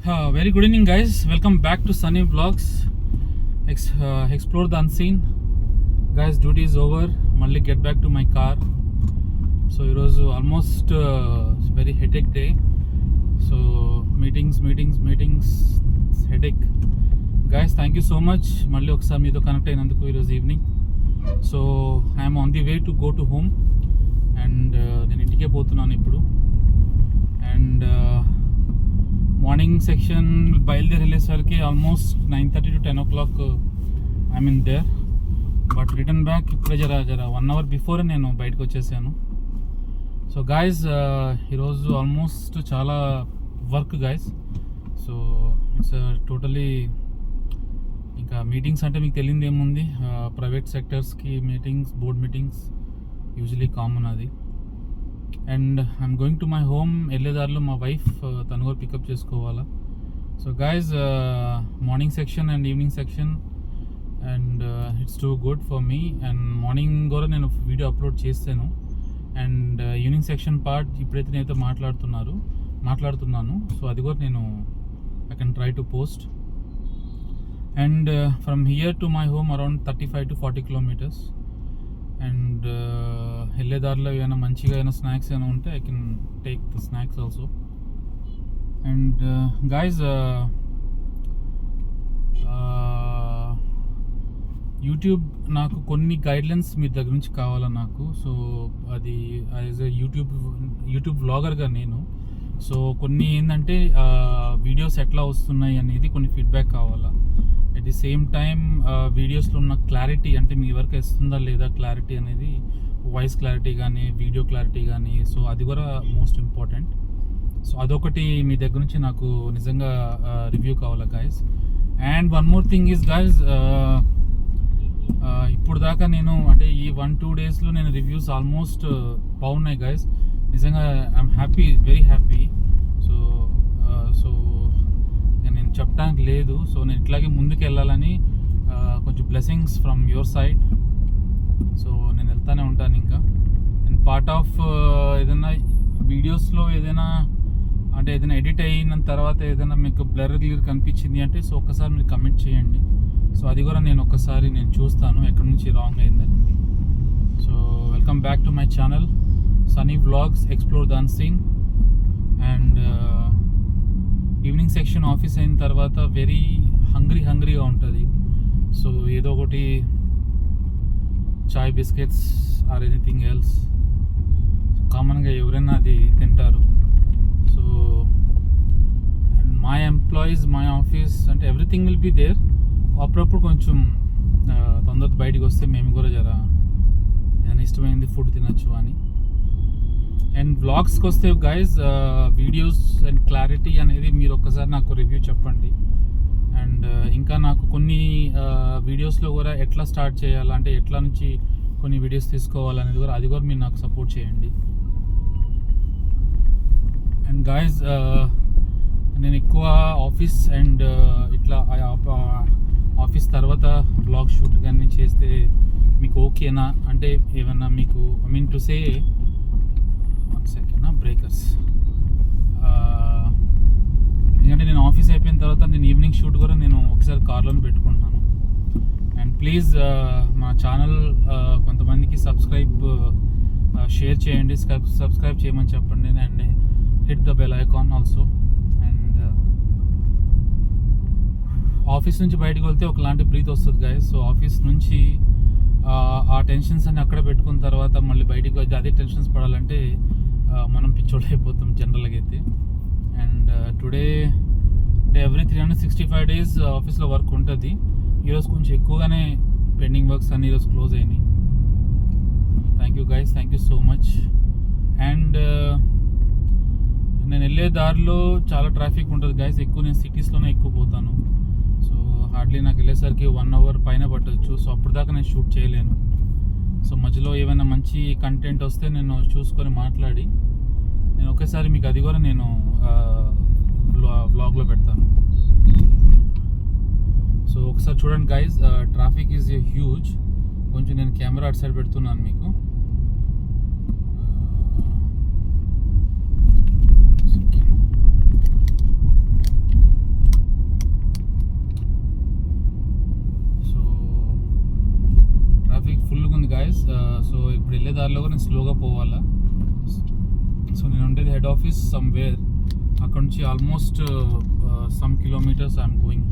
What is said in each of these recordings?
Very good evening, guys. Welcome back to Sunny Vlogs. Explore the unseen. Guys, duty is over. Malli get back to my car. So it was almost very hectic day. So meetings, headache. Guys, thank you so much. Malli okkasari meeto connect అయినందుకు ఈ రోజు evening. So I am on the way to go to home and నేను ఇంటికే పోతున్నాను ఇప్పుడు. And morning section బయలుదేరి వెళ్ళేసరికి almost 9:30 to 10 o'clock I mean there. But return back ఇప్పుడే జర 1 hour బిఫోర్ నేను బయటకు వచ్చేసాను. సో గాయస్, ఈరోజు ఆల్మోస్ట్ చాలా work guys. So it's totally ఇంకా మీటింగ్స్ అంటే మీకు తెలియదు ఏముంది, ప్రైవేట్ సెక్టర్స్కి meetings, board meetings usually common అది. And I'm going to my home. వెళ్ళేదారిలో మా వైఫ్ తను కూడా పికప్ చేసుకోవాలా. So guys, morning section and evening section and it's too good for me. And morning కూడా నేను వీడియో అప్లోడ్ చేస్తాను. అండ్ ఈవినింగ్ సెక్షన్ పార్ట్ ఇప్పుడైతే నేనైతే మాట్లాడుతున్నాను. సో అది కూడా నేను I can try to post. And from here to my home around 35 to 40 kilometers. And వెళ్ళేదారిలో ఏమైనా మంచిగా స్నాక్స్ ఏమైనా ఉంటే I can take the snacks also. And guys, YouTube నాకు కొన్ని గైడ్లైన్స్ మీ దగ్గర నుంచి కావాలా నాకు. సో అది యాజ్ ఎ యూట్యూబ్ వ్లాగర్గా నేను, సో కొన్ని ఏంటంటే వీడియోస్ ఎట్లా వస్తున్నాయి అనేది కొన్ని ఫీడ్బ్యాక్ కావాలా. అట్ ది సేమ్ టైం వీడియోస్లో ఉన్న క్లారిటీ, అంటే మీ వరకు వస్తుందా లేదా క్లారిటీ అనేది, వాయిస్ క్లారిటీ కానీ వీడియో క్లారిటీ కానీ, సో అది కూడా మోస్ట్ ఇంపార్టెంట్. సో అదొకటి మీ దగ్గర నుంచి నాకు నిజంగా రివ్యూ కావాలా guys. And one more thing is guys, ఇప్పుడు దాకా నేను అంటే ఈ 1-2 daysలో నేను రివ్యూస్ ఆల్మోస్ట్ బాగున్నాయి గైస్. నిజంగా I'm happy, very happy. So నేను చెప్పడానికి లేదు. సో నేను ఇట్లాగే ముందుకు వెళ్ళాలని కొంచెం blessings from your side. So నేను వెళ్తానే ఉంటాను ఇంకా. అండ్ పార్ట్ ఆఫ్ ఏదైనా వీడియోస్లో ఏదైనా ఎడిట్ అయిన తర్వాత ఏదైనా మీకు బ్లర్ క్లియర్ కనిపించింది అంటే, సో ఒక్కసారి మీరు కమెంట్ చేయండి. సో అది కూడా నేను ఒక్కసారి చూస్తాను ఎక్కడి నుంచి రాంగ్ అయిందని. So welcome back to my channel Sunny vlogs, explore the unseen. And evening section office అయిన తర్వాత వెరీ హంగ్రీగా ఉంటుంది. సో ఏదో ఒకటి చాయ్, బిస్కెట్స్ ఆర్ ఎనీథింగ్ ఎల్స్, కామన్గా ఎవరైనా అది తింటారు. So and my employees, my office అంటే ఎవ్రీథింగ్ విల్ బీ దేర్. అప్పుడప్పుడు కొంచెం తొందరగా బయటికి వస్తే మేము కూడా ఏదైనా ఇష్టమైంది ఫుడ్ తినచ్చు అని. అండ్ వ్లాగ్స్కి వస్తే గైజ్, వీడియోస్ అండ్ క్లారిటీ అనేది మీరు ఒక్కసారి నాకు రివ్యూ చెప్పండి. అండ్ ఇంకా నాకు కొన్ని వీడియోస్లో కూడా ఎట్లా స్టార్ట్ చేయాలి, అంటే ఎట్లా నుంచి కొన్ని వీడియోస్ తీసుకోవాలనేది కూడా, అది కూడా మీరు నాకు సపోర్ట్ చేయండి. అండ్ గైజ్, నేను ఎక్కువ ఆఫీస్ అండ్ ఇట్లా ఆఫీస్ తర్వాత వ్లాగ్ షూట్ కానీ చేస్తే మీకు ఓకేనా, అంటే ఏమన్నా మీకు I mean to say breakers. ఎందుకంటే నేను ఆఫీస్ అయిపోయిన తర్వాత నేను ఈవినింగ్ షూట్ కూడా నేను ఒకసారి కార్లోనే పెట్టుకుంటున్నాను. అండ్ ప్లీజ్ మా ఛానల్ కొంతమందికి షేర్ చేయండి, సబ్స్క్రైబ్ చేయమని చెప్పండి. And hit the bell icon also. And office నుంచి బయటకు వెళ్తే ఒకలాంటి బ్రీత్ వస్తుంది గైస్. సో ఆఫీస్ నుంచి ఆ టెన్షన్స్ అన్ని అక్కడ పెట్టుకున్న తర్వాత మళ్ళీ బయటకు వచ్చి అదే టెన్షన్స్ పడాలంటే మనం పిచ్చోళ్ళు అయిపోతాం జనరల్గా అయితే. అండ్ టుడే అంటే ఎవ్రీ 365 days ఆఫీస్లో వర్క్ ఉంటుంది. ఈరోజు కొంచెం ఎక్కువగానే పెండింగ్ వర్క్స్ అన్ని ఈరోజు క్లోజ్ అయినాయి. Thank you guys, thank you so much. And నేను వెళ్ళే దారిలో చాలా ట్రాఫిక్ ఉంటుంది గైస్. నేను సిటీస్లోనే ఎక్కువ పోతాను. సో హార్డ్లీ నాకు వెళ్ళేసరికి 1 hour పైన పట్టవచ్చు. సో అప్పుడు దాకా నేను షూట్ చేయలేను. సో మధ్యలో ఏమైనా మంచి కంటెంట్ వస్తే నేను చూసుకొని మాట్లాడి నేను ఒకేసారి మీకు అది కూడా నేను వ్లాగ్లో పెడతాను. సో ఒకసారి చూడండి గైజ్, ట్రాఫిక్ ఈజ్ హ్యూజ్. కొంచెం నేను కెమెరా అటు సైడ్ పెడుతున్నాను మీకు. దారిలో నేను స్లోగా పోవాలా. సో నేను ఉండేది హెడ్ ఆఫీస్ సమ్వేర్, అక్కడ నుంచి almost some kilometres I'm going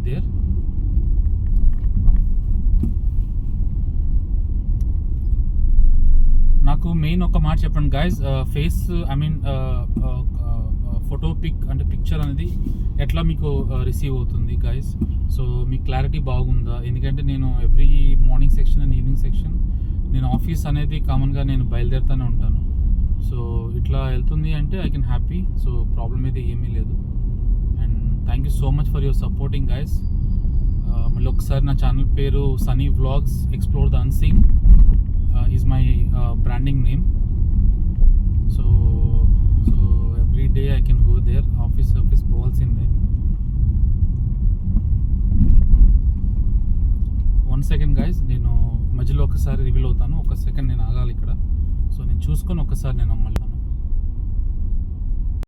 there. నాకు మెయిన్ ఒక మాట చెప్పండి guys, face I mean photo pic అంటే పిక్చర్ అనేది ఎట్లా మీకు రిసీవ్ అవుతుంది గైజ్? సో మీ క్లారిటీ బాగుందా? ఎందుకంటే నేను every morning section and evening section నేను ఆఫీస్ అనేది కామన్గా నేను బయలుదేరుతూనే ఉంటాను. సో ఇట్లా వెళ్తుంది అంటే I can happy. So problem అయితే ఏమీ లేదు. And thank you so much for your supporting guys. మళ్ళీ ఒకసారి నా ఛానల్ పేరు Sunny vlogs explore the unseen is my branding name. So every day I can go there. Office పోవాల్సిందే. 1 second guys, నేను మధ్యలో ఒకసారి రివీల్ అవుతాను. 1 సెకండ్ నేను ఆగాలి ఇక్కడ. సో నేను చూసుకొని ఒకసారి నేను మళ్ళీ